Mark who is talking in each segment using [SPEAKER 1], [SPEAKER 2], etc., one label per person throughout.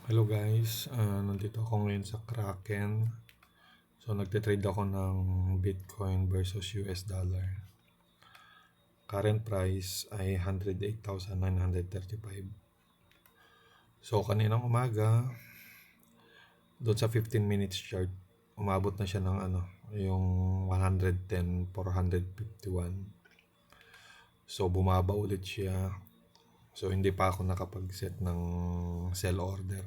[SPEAKER 1] Hello guys, nandito ako ngayon sa Kraken. So nagte-trade ako ng Bitcoin versus US dollar. Current price ay 108,935. So kaninang umaga, doon sa 15 minutes chart, umabot na siya ng yung 110,451. So bumaba ulit siya. So hindi pa ako nakapag-set ng sell order.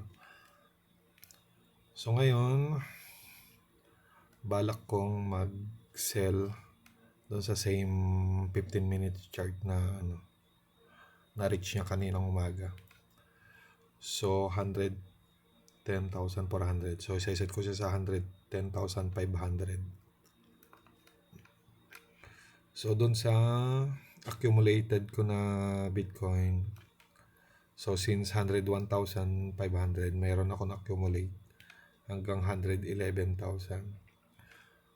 [SPEAKER 1] So ngayon, balak kong mag-sell doon sa same 15 minutes chart na na-reach niya kaninang umaga. So 110,400. So isa-set ko siya sa 110,500. So doon sa accumulated ko na Bitcoin, so since 101,500, mayroon ako na-accumulate hanggang 111,000.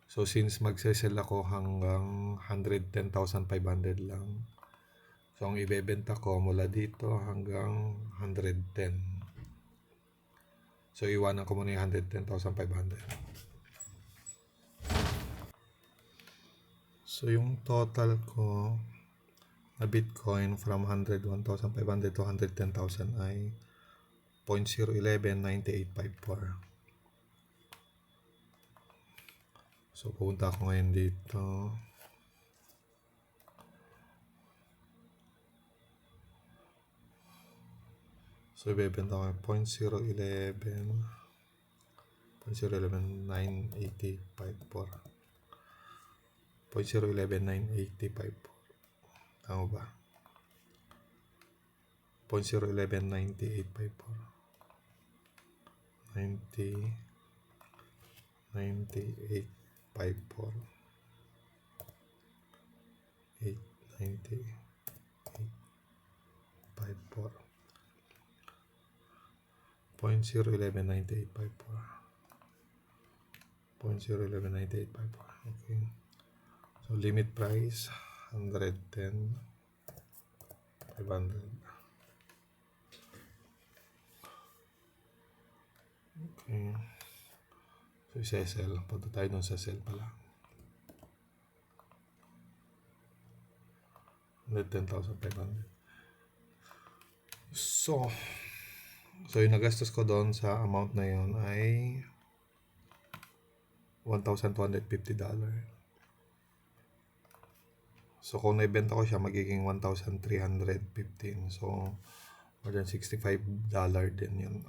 [SPEAKER 1] So since magsesell ako hanggang 110,500 lang, so ang ibebenta ko mula dito hanggang 110. So iwanan ko muna yung 110,500. So yung total ko na Bitcoin from 101,500 to 110,000 ay 0.0119854. So pupunta ako ngayon dito. So ibebenta ko 0.0119854. 0.0119854. Tama ba? 0.0119854. 9854. 89854. 0.0119854. 0.0119854. Okay. So limit price 110,500. Okay. So isa-sell. Punta tayo dun sa sell pala. 110,500. So yung nagastos ko doon sa amount na yon ay $1,250. So kung naibenta ko siya, magiging 1,315. So more than $65 din yun.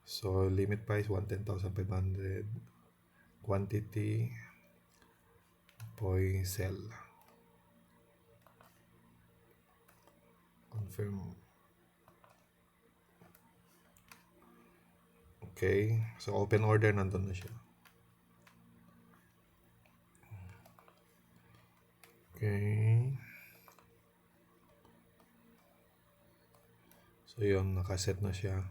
[SPEAKER 1] So limit price 110,500. Quantity sell. Confirm. Okay, so open order nandun na siya. Okay. So yun, nakaset na siya.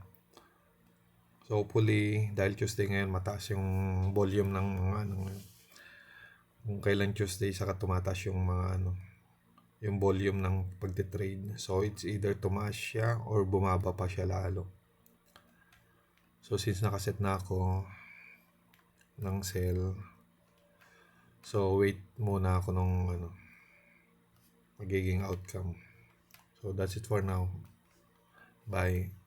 [SPEAKER 1] So hopefully, dahil Tuesday ngayon, mataas yung volume ng kung kailan Tuesday, saka tumataas yung mga yung volume ng pagtitrade. So it's either tumaas siya or bumaba pa siya lalo. So since nakaset na ako ng sell, so wait muna ako nung magiging outcome. So that's it for now. Bye.